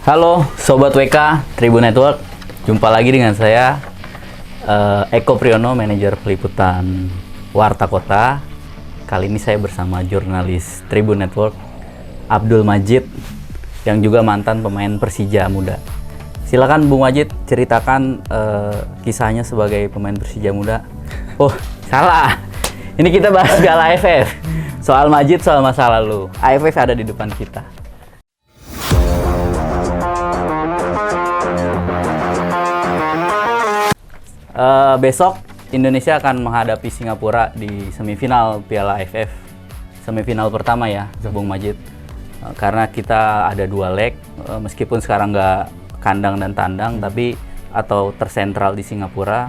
Halo Sobat WK Tribun Network, jumpa lagi dengan saya Eko Priyono, manajer peliputan Warta Kota. Kali ini saya bersama jurnalis Tribun Network Abdul Majid, yang juga mantan pemain Persija Muda. Silakan Bung Majid, ceritakan kisahnya sebagai pemain Persija Muda. Oh, salah. Ini kita bahas Piala AFF. Soal Majid, soal masa lalu. AFF ada di depan kita. Besok Indonesia akan menghadapi Singapura di semifinal Piala AFF. Semifinal pertama ya, Bung Majid. Karena kita ada 2 leg, meskipun sekarang nggak kandang dan tandang, tapi atau tersentral di Singapura,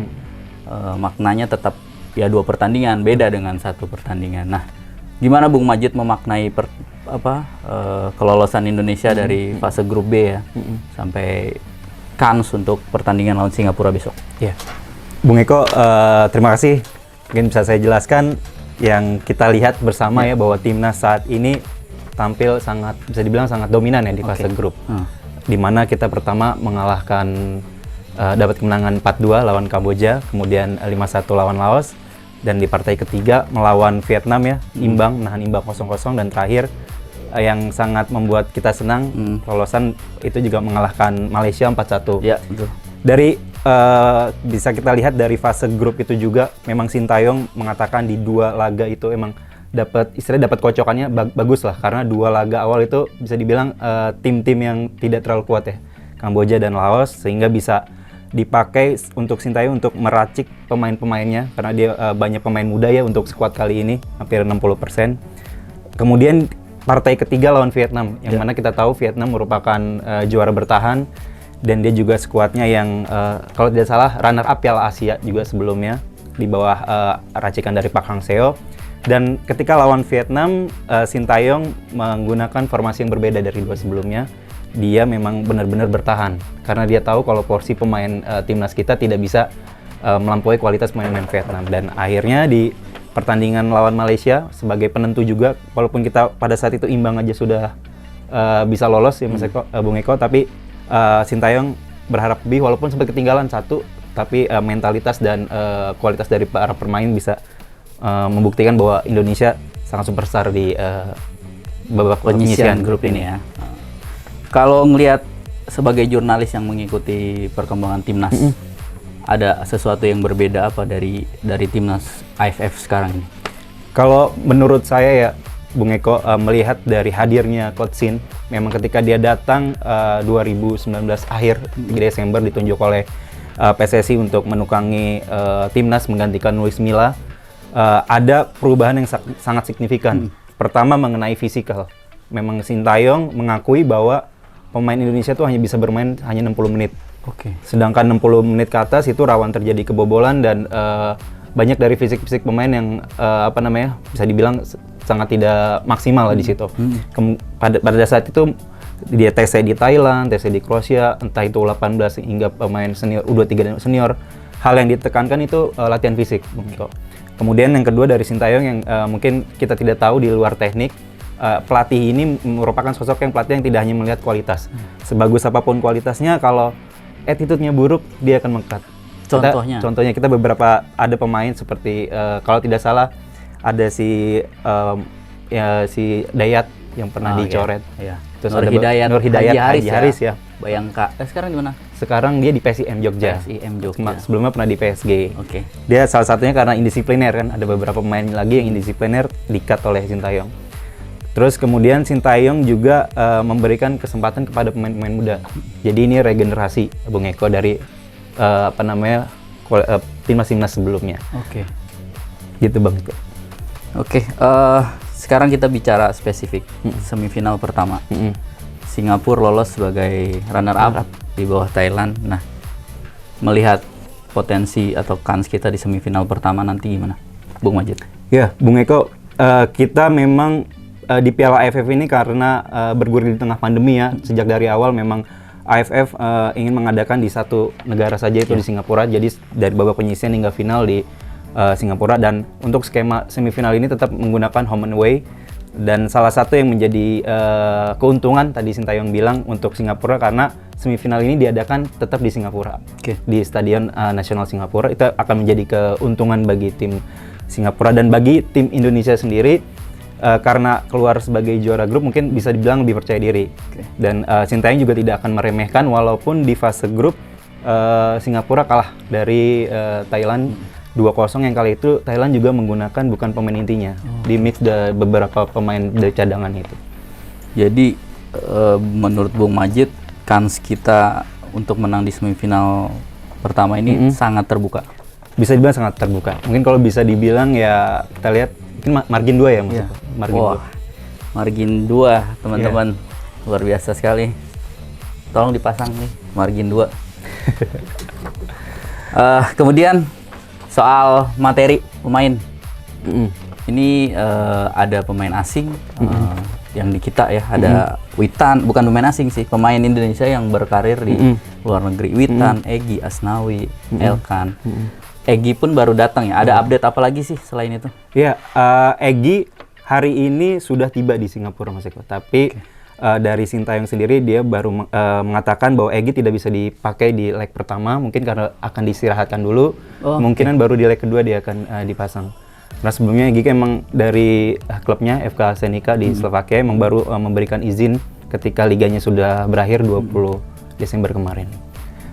maknanya tetap ya 2 pertandingan, beda dengan 1 pertandingan. Nah, gimana Bung Majid memaknai kelolosan Indonesia dari fase grup B ya, sampai kans untuk pertandingan lawan Singapura besok? Ya. Bung Eko, terima kasih. Mungkin bisa saya jelaskan yang kita lihat bersama ya, bahwa timnas saat ini tampil sangat, bisa dibilang sangat dominan ya di fase grup. Di mana kita pertama mengalahkan, dapat kemenangan 4-2 lawan Kamboja, kemudian 5-1 lawan Laos, dan di partai ketiga melawan Vietnam ya, nahan imbang 0-0, dan terakhir yang sangat membuat kita senang, lolosan itu juga mengalahkan Malaysia 4-1. Ya, betul. Dari bisa kita lihat dari fase grup itu juga, memang Sintayong mengatakan di 2 laga itu emang dapat kocokannya bagus lah, karena 2 laga awal itu bisa dibilang tim-tim yang tidak terlalu kuat ya, Kamboja dan Laos, sehingga bisa dipakai untuk Sintayong untuk meracik pemain-pemainnya, karena dia banyak pemain muda ya untuk skuad kali ini, hampir 60%. Kemudian partai ketiga lawan Vietnam, yang mana kita tahu Vietnam merupakan juara bertahan, dan dia juga skuadnya yang kalau tidak salah runner up Piala Asia juga sebelumnya, di bawah racikan dari Park Hang-seo. Dan ketika lawan Vietnam, Sintayong menggunakan formasi yang berbeda dari 2 sebelumnya. Dia memang benar-benar bertahan, karena dia tahu kalau porsi pemain timnas kita tidak bisa melampaui kualitas pemain Vietnam. Dan akhirnya di pertandingan lawan Malaysia sebagai penentu juga, walaupun kita pada saat itu imbang aja sudah bisa lolos ya Mas Eko, Bung Eko, tapi Sintayong berharap lebih, walaupun sempat ketinggalan 1, tapi mentalitas dan kualitas dari para pemain bisa membuktikan bahwa Indonesia sangat superstar di babak penyisihan grup ini ya. Kalau ngelihat sebagai jurnalis yang mengikuti perkembangan timnas, ada sesuatu yang berbeda apa dari timnas AFF sekarang ini? Kalau menurut saya ya, Bung Eko, melihat dari hadirnya Coach Sin, memang ketika dia datang 2019 akhir 3 Desember ditunjuk oleh PSSI untuk menukangi timnas menggantikan Luis Milla, ada perubahan yang sangat signifikan. Pertama mengenai fisikal, memang Sintayong mengakui bahwa pemain Indonesia tuh hanya bisa bermain hanya 60 menit. Sedangkan 60 menit ke atas itu rawan terjadi kebobolan, dan banyak dari fisik-fisik pemain yang bisa dibilang sangat tidak maksimal lah di situ. Pada saat itu dia tes di Thailand, tes di Kroasia, entah itu 18 hingga pemain senior U23 dan senior. Hal yang ditekankan itu latihan fisik. Kemudian yang kedua dari Sintayong yang mungkin kita tidak tahu di luar teknik, pelatih ini merupakan sosok pelatih yang tidak hanya melihat kualitas. Sebagus apapun kualitasnya, kalau attitude-nya buruk, dia akan mengkat. Contohnya kita beberapa ada pemain seperti kalau tidak salah ada si Dayat yang pernah dicoret. Iya. Terus Nur Hidayat Haji Haris ya. Bayangka. Sekarang di mana? Sekarang dia di PSIM Jogja. Sebelumnya pernah di PSG. Dia salah satunya karena indisipliner kan. Ada beberapa pemain lagi yang indisipliner di-cut oleh Sintayong. Terus kemudian Sintayong juga memberikan kesempatan kepada pemain-pemain muda. Jadi ini regenerasi, Bung Eko, dari timnas sebelumnya. Gitu Bang. Sekarang kita bicara spesifik semifinal pertama. Singapura lolos sebagai runner up di bawah Thailand. Nah, melihat potensi atau kans kita di semifinal pertama nanti gimana, Bung Majid? Ya, Bung Eko, kita memang di Piala AFF ini karena bergulir di tengah pandemi ya. Sejak dari awal memang AFF ingin mengadakan di 1 negara saja, itu di Singapura. Jadi dari babak penyisihan hingga final di Singapura, dan untuk skema semifinal ini tetap menggunakan home and away. Dan salah satu yang menjadi keuntungan tadi Sintayong bilang untuk Singapura karena semifinal ini diadakan tetap di Singapura, di Stadion Nasional Singapura. Itu akan menjadi keuntungan bagi tim Singapura dan bagi tim Indonesia sendiri karena keluar sebagai juara grup mungkin bisa dibilang lebih percaya diri. Dan Sintayong juga tidak akan meremehkan walaupun di fase grup Singapura kalah dari Thailand 2-0 yang kali itu Thailand juga menggunakan bukan pemain intinya, di mix beberapa pemain dari cadangan itu. Jadi menurut Bung Majid, kans kita untuk menang di semifinal pertama ini sangat terbuka. Bisa dibilang sangat terbuka. Mungkin kalau bisa dibilang ya kita lihat mungkin margin 2 ya maksudnya. Margin 2. Margin 2 teman-teman. Luar biasa sekali. Tolong dipasang nih margin 2. Kemudian soal materi pemain, ini ada pemain asing yang di kita ya, ada Witan, bukan pemain asing sih, pemain Indonesia yang berkarir di luar negeri. Witan, Egy, Asnawi, Elkan. Egy pun baru datang ya. Ada update apa lagi sih selain itu? Ya, Egy hari ini sudah tiba di Singapura Mas Eko. Tapi dari Sintayong sendiri dia baru mengatakan bahwa Egy tidak bisa dipakai di leg pertama, mungkin karena akan diistirahatkan dulu. Kemungkinan baru di leg kedua dia akan dipasang. Karena sebelumnya Egy emang dari klubnya FK Senica di Slovakia emang baru memberikan izin ketika liganya sudah berakhir 20 Desember kemarin.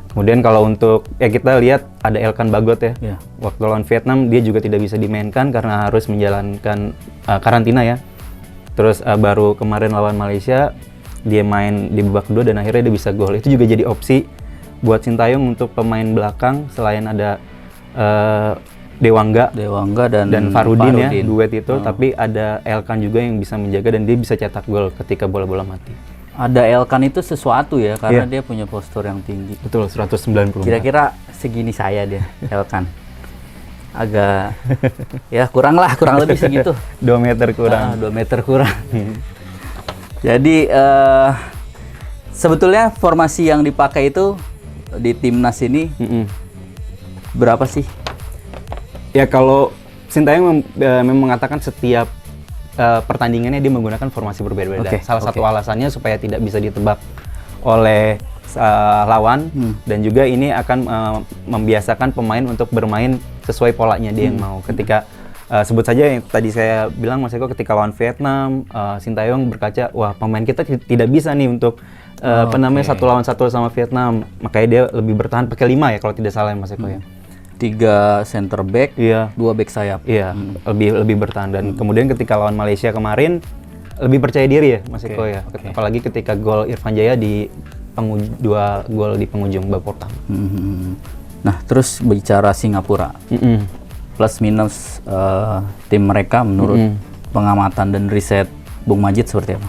Kemudian kalau untuk kita lihat ada Elkan Bagot ya. Waktu lawan Vietnam dia juga tidak bisa dimainkan karena harus menjalankan karantina ya. Terus baru kemarin lawan Malaysia dia main di babak kedua dan akhirnya dia bisa gol. Itu juga jadi opsi buat Sintayong untuk pemain belakang selain ada Dewangga dan Farudin ya, duet itu, tapi ada Elkan juga yang bisa menjaga dan dia bisa cetak gol ketika bola-bola mati. Ada Elkan itu sesuatu ya karena dia punya postur yang tinggi. Betul, 190. Kira-kira segini saya dia Elkan. Agak ya kurang lebih segitu. 2 meter kurang. 2 meter kurang. Jadi sebetulnya formasi yang dipakai itu di timnas ini berapa sih? Ya kalau Sintayong memang mengatakan setiap pertandingannya dia menggunakan formasi berbeda-beda. Salah satu alasannya supaya tidak bisa ditebak oleh lawan dan juga ini akan membiasakan pemain untuk bermain sesuai polanya dia yang mau. Ketika sebut saja yang tadi saya bilang Mas Eko, ketika lawan Vietnam, Sintayong berkaca, wah pemain kita tidak bisa nih untuk satu lawan satu sama Vietnam, makanya dia lebih bertahan pakai 5 ya kalau tidak salah ya Mas Eko ya. 3 center back, 2 back sayap. Lebih bertahan dan kemudian ketika lawan Malaysia kemarin lebih percaya diri ya Mas Eko ya. Apalagi ketika gol Irfan Jaya di 2 gol di penghujung babak pertama. Nah, terus bicara Singapura. Plus minus tim mereka menurut pengamatan dan riset Bung Majid seperti apa?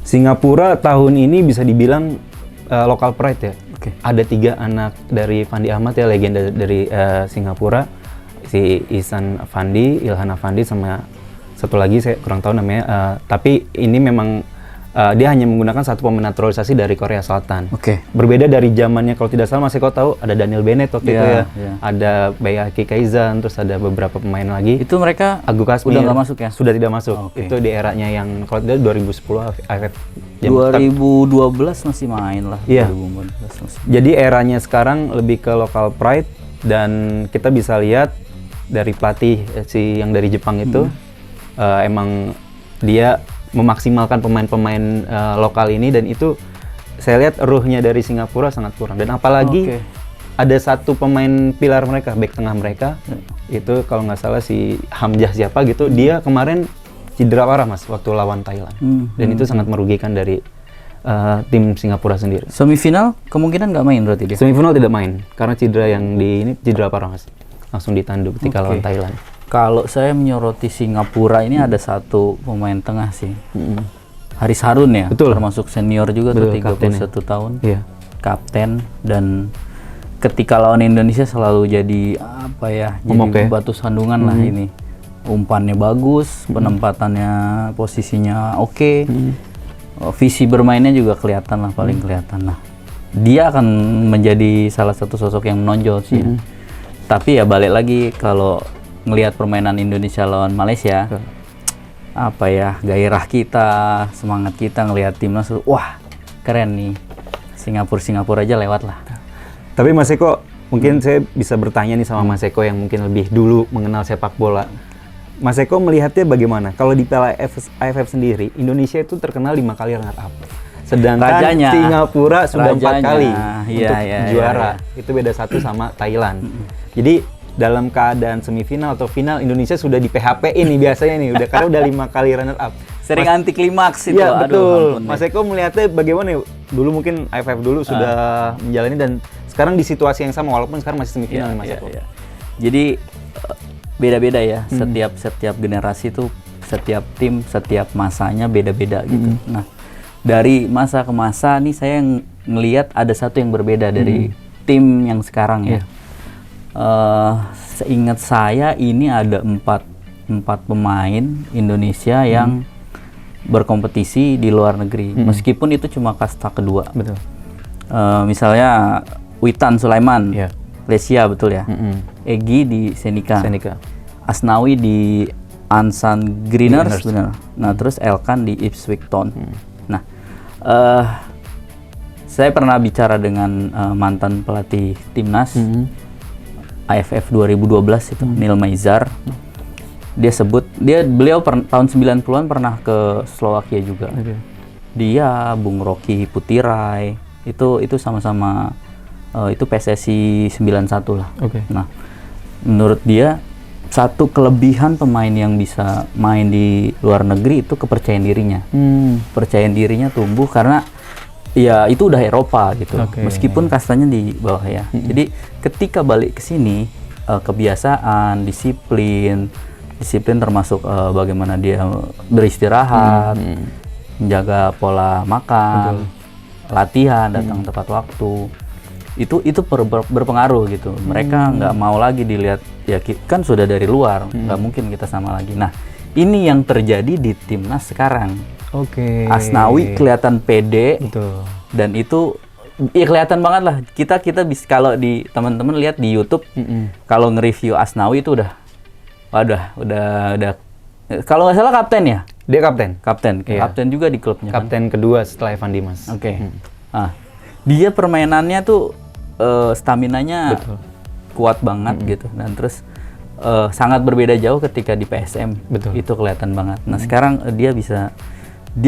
Singapura tahun ini bisa dibilang local pride ya. Ada 3 anak dari Fandi Ahmad ya, legenda dari Singapura, si Ihsan Afandi, Ilhan Afandi, sama satu lagi saya kurang tahu namanya. Tapi ini memang dia hanya menggunakan satu pemain naturalisasi dari Korea Selatan. Berbeda dari zamannya kalau tidak salah Mas Eko tahu ada Daniel Bennett waktu itu ya, ada Bayaki Kaizan, terus ada beberapa pemain lagi. Itu mereka Agu Kasmir udah nggak masuk ya? Sudah tidak masuk. Itu di eranya yang kalau tidak 2010 akhir 2012 masih main lah. 2012 masih. Jadi eranya sekarang lebih ke local pride dan kita bisa lihat dari pelatih yang dari Jepang itu emang dia memaksimalkan pemain-pemain lokal ini dan itu saya lihat ruhnya dari Singapura sangat kurang dan apalagi ada satu pemain pilar mereka, back tengah mereka itu kalau nggak salah si Hamzah siapa gitu, dia kemarin cedera parah Mas waktu lawan Thailand dan itu sangat merugikan dari tim Singapura sendiri. Semifinal kemungkinan nggak main berarti dia? Semifinal tidak main karena cedera yang ini cedera parah Mas, langsung ditandu ketika lawan Thailand. Kalau saya menyoroti Singapura ini ada satu pemain tengah sih, Haris Harun ya, termasuk senior juga tuh 31 tahun, kapten dan ketika lawan Indonesia selalu jadi apa ya, jadi batu sandungan lah ini. Umpannya bagus, penempatannya posisinya oke, visi bermainnya juga kelihatan lah, paling kelihatan lah. Dia akan menjadi salah satu sosok yang menonjol sih. Tapi ya balik lagi kalau ngelihat permainan Indonesia lawan Malaysia, apa ya, gairah kita, semangat kita ngelihat timnas, wah keren nih, Singapura aja lewat lah. Tapi Mas Eko, mungkin saya bisa bertanya nih sama Mas Eko yang mungkin lebih dulu mengenal sepak bola. Mas Eko melihatnya bagaimana? Kalau di Piala AFF sendiri, Indonesia itu terkenal 5 kali runner up. Sedangkan Rajanya. Singapura sudah 4 kali Iya, untuk iya, juara. iya. Itu beda 1 sama Thailand. Jadi dalam keadaan semifinal atau final, Indonesia sudah di PHP ini biasanya nih, karena udah 5 kali runner up. Sering anti klimaks itu. Iya betul. Ampun, Mas Eko melihatnya bagaimana? Dulu mungkin AFF dulu sudah menjalani dan sekarang di situasi yang sama walaupun sekarang masih semifinal nih Mas Eko. Iya. Jadi beda-beda ya. Setiap generasi tuh, setiap tim, setiap masanya beda-beda gitu. Nah, dari masa ke masa nih saya ngelihat ada satu yang berbeda dari tim yang sekarang ya. Seingat saya ini ada empat pemain Indonesia yang berkompetisi di luar negeri, meskipun itu cuma kasta kedua. Betul. Misalnya Witan Sulaiman, Iya. Lesia betul ya. Egy di Senika. Asnawi di Ansan Greeners, benar. Nah, terus Elkan di Ipswich Town. Nah, saya pernah bicara dengan mantan pelatih timnas AFF 2012 itu, Neil Maizar. Dia sebut, beliau tahun 90-an pernah ke Slovakia juga. Dia, Bung Rocky Putirai, itu sama-sama itu PSSI 91 lah. Nah, menurut dia satu kelebihan pemain yang bisa main di luar negeri itu kepercayaan dirinya. Percayaan dirinya tumbuh karena ya itu udah Eropa gitu. Meskipun kastanya di bawah ya. Jadi ketika balik ke sini, kebiasaan, disiplin termasuk bagaimana dia beristirahat, menjaga pola makan, latihan, datang tepat waktu. Itu berpengaruh gitu. Mereka nggak mau lagi dilihat, ya kan sudah dari luar, nggak mungkin kita sama lagi. Nah, ini yang terjadi di timnas sekarang. Asnawi kelihatan pede, dan itu ya kelihatan banget lah. Kita bisa, kalau di teman-teman lihat di YouTube, kalau nge-review Asnawi itu udah kalau nggak salah kapten ya? Dia kapten. Kapten juga di klubnya. Kapten kedua setelah Evan Dimas. Nah, dia permainannya tuh staminanya kuat banget gitu, dan terus sangat berbeda jauh ketika di PSM. Itu kelihatan banget. Nah, sekarang dia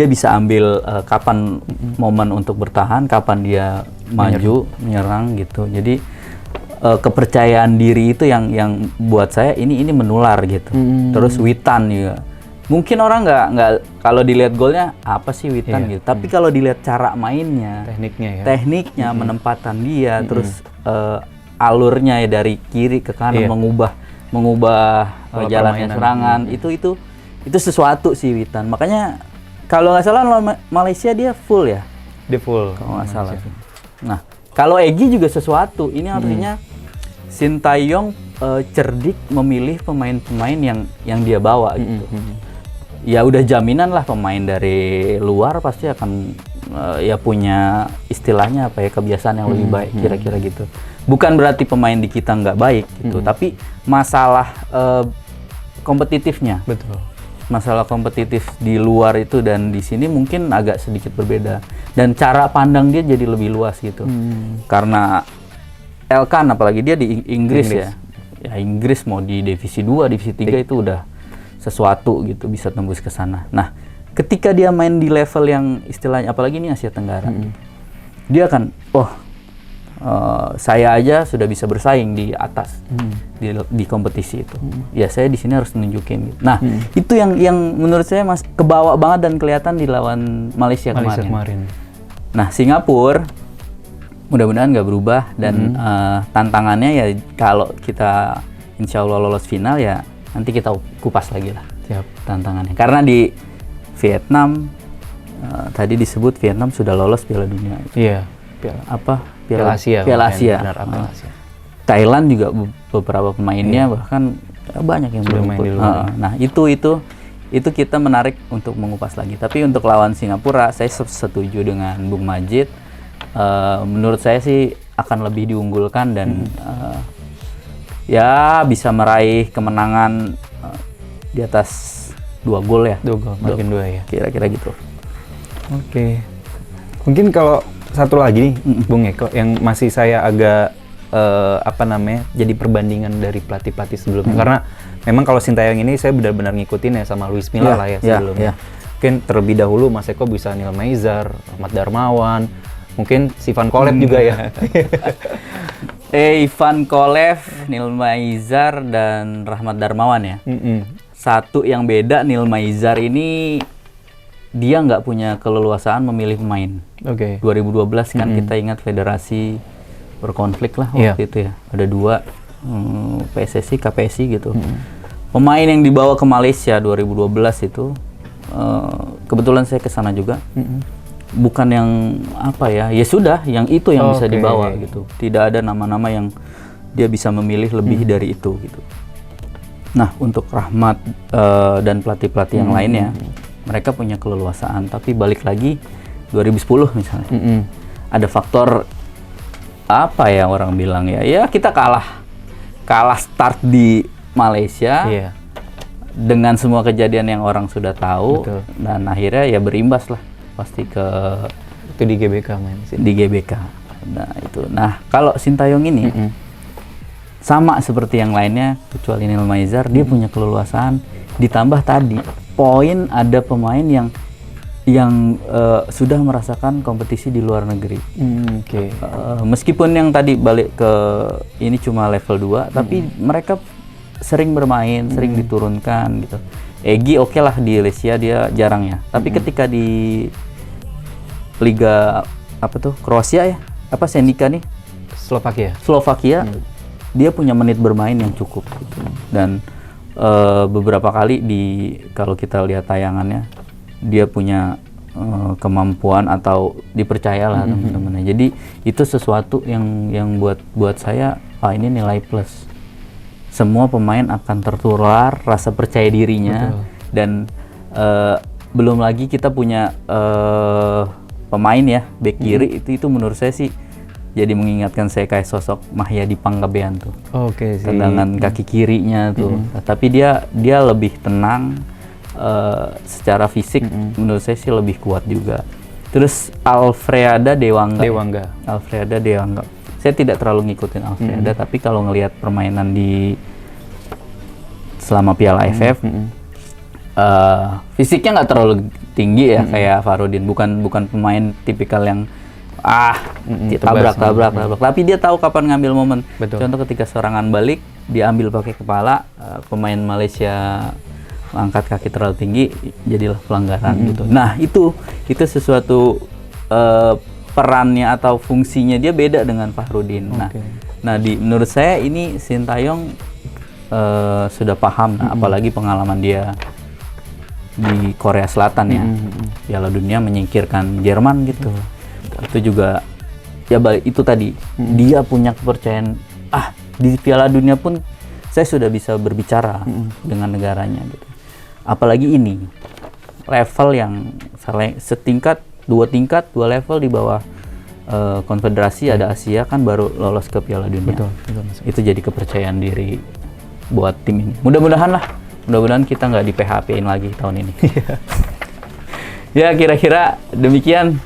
bisa ambil kapan momen untuk bertahan, kapan dia maju menyerang gitu. Jadi kepercayaan diri itu yang buat saya ini menular gitu. Terus Witan juga. Mungkin orang nggak kalau dilihat golnya apa sih Witan gitu. Tapi kalau dilihat cara mainnya, tekniknya, menempatan dia, terus alurnya ya dari kiri ke kanan, mengubah jalannya serangan, itu sesuatu sih Witan. Makanya kalau nggak salah Malaysia dia full ya. Dia full. Kalau nggak salah. Nah, kalau Egy juga sesuatu. Ini artinya Sintayong cerdik memilih pemain-pemain yang dia bawa gitu. Ya udah jaminan lah pemain dari luar pasti akan ya punya istilahnya apa ya, kebiasaan yang lebih baik kira-kira gitu. Bukan berarti pemain di kita nggak baik gitu, tapi masalah kompetitifnya. Masalah kompetitif di luar itu dan di sini mungkin agak sedikit berbeda, dan cara pandang dia jadi lebih luas gitu. Karena Elkan apalagi dia di Inggris ya. Ya Inggris mau di divisi 2, divisi 3 itu udah sesuatu gitu, bisa tembus ke sana. Nah, ketika dia main di level yang istilahnya apalagi ini Asia Tenggara. Dia akan saya aja sudah bisa bersaing di atas di kompetisi itu. Ya saya di sini harus nunjukin gitu. Nah, itu yang menurut saya kebawa banget dan kelihatan di lawan Malaysia kemarin. Nah, Singapura mudah-mudahan nggak berubah dan tantangannya ya kalau kita insya Allah lolos final ya nanti kita kupas lagi lah tantangannya. Karena di Vietnam tadi disebut Vietnam sudah lolos Piala Dunia. Piala Asia. Thailand juga beberapa pemainnya bahkan banyak yang belum main di luar. Nah itu kita menarik untuk mengupas lagi. Tapi untuk lawan Singapura saya setuju dengan Bung Majid. Menurut saya sih akan lebih diunggulkan dan ya bisa meraih kemenangan di atas 2 gol ya. 2 gol, margin 2 ya. Kira-kira gitu. Oke. Mungkin kalau satu lagi nih, Bung Eko, yang masih saya agak jadi perbandingan dari pelatih-pelatih sebelumnya. Karena memang kalau Sintayong ini saya benar-benar ngikutin ya sama Luis Milla lah ya sebelumnya. Mungkin terlebih dahulu Mas Eko bisa Neil Maizar, Ahmad Darmawan, mungkin Ivan Kolev juga ya. Ivan Kolev, Neil Maizar, dan Rahmat Darmawan ya. Satu yang beda, Neil Maizar ini dia nggak punya keleluasaan memilih pemain. 2012 kan kita ingat federasi berkonflik lah waktu itu ya. Ada 2 PSSI, KPSI gitu. Pemain yang dibawa ke Malaysia 2012 itu kebetulan saya ke sana juga. Bukan yang apa ya? Ya sudah, yang itu yang bisa dibawa gitu. Tidak ada nama-nama yang dia bisa memilih lebih dari itu gitu. Nah, untuk Rahmat dan pelatih-pelatih yang lainnya, mereka punya keleluasaan, tapi balik lagi 2010 misalnya. Ada faktor apa ya orang bilang ya kita kalah start di Malaysia dengan semua kejadian yang orang sudah tahu. Dan akhirnya ya berimbas lah pasti ke itu di GBK main di GBK. Nah kalau Sintayong ini sama seperti yang lainnya kecuali Neil Maizar, dia punya keleluasaan, ditambah tadi poin ada pemain yang sudah merasakan kompetisi di luar negeri. Meskipun yang tadi balik ke ini cuma level 2, tapi mereka sering bermain, sering diturunkan gitu. Egy oke lah di Lesia dia jarang ya. Tapi ketika di Liga apa tuh? Kroasia ya? Apa Senica nih? Slovakia. Dia punya menit bermain yang cukup gitu. Dan beberapa kali kalau kita lihat tayangannya, dia punya kemampuan atau dipercayalah teman-teman. Jadi itu sesuatu yang buat saya ini nilai plus. Semua pemain akan tertular rasa percaya dirinya. Dan belum lagi kita punya pemain ya back kiri itu menurut saya sih jadi mengingatkan saya kayak sosok Mahyadi Panggabean tuh. Tendangan kaki kirinya tuh. Tapi dia lebih tenang. Secara fisik menurut saya sih lebih kuat juga. Terus Alfreada Dewangga. Saya tidak terlalu ngikutin Alfreada, tapi kalau ngelihat permainan selama Piala AFF, fisiknya nggak terlalu tinggi ya kayak Farudin. Bukan pemain tipikal yang tabrak. Tapi dia tahu kapan ngambil momen. Contoh ketika serangan balik, dia ambil pakai kepala, pemain Malaysia angkat kaki terlalu tinggi, jadilah pelanggaran gitu. Nah itu sesuatu perannya atau fungsinya dia beda dengan Fahrudin. Nah menurut saya ini Sintayong sudah paham, apalagi pengalaman dia di Korea Selatan ya, Piala Dunia menyingkirkan Jerman gitu. Itu juga ya balik itu tadi, dia punya kepercayaan di Piala Dunia pun saya sudah bisa berbicara dengan negaranya gitu. Apalagi ini level yang setingkat, 2 level di bawah konfederasi, ada Asia kan baru lolos ke Piala Dunia. Betul. Itu jadi kepercayaan diri buat tim ini. Mudah-mudahan kita nggak di PHP-in lagi tahun ini. Ya kira-kira demikian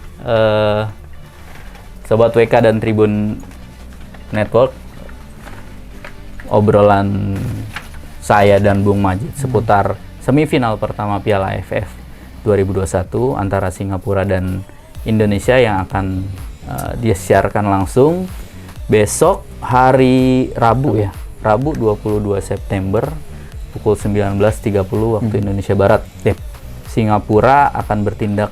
Sobat WK dan Tribun Network, obrolan saya dan Bung Majid seputar semifinal pertama Piala AFF 2021 antara Singapura dan Indonesia yang akan disiarkan langsung besok hari Rabu ya. Rabu 22 September pukul 19.30 waktu Indonesia Barat. Singapura akan bertindak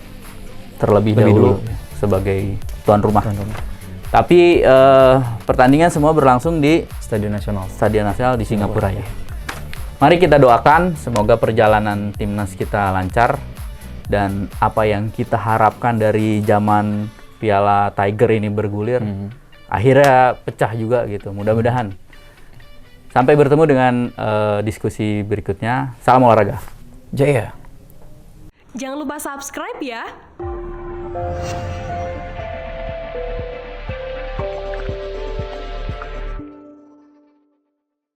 terlebih dahulu sebagai tuan rumah. Tapi pertandingan semua berlangsung di Stadion Nasional di Singapura ya. Mari kita doakan semoga perjalanan timnas kita lancar dan apa yang kita harapkan dari zaman Piala Tiger ini bergulir akhirnya pecah juga gitu. Mudah-mudahan. Sampai bertemu dengan diskusi berikutnya. Salam olahraga. Jaya. Jangan lupa subscribe ya.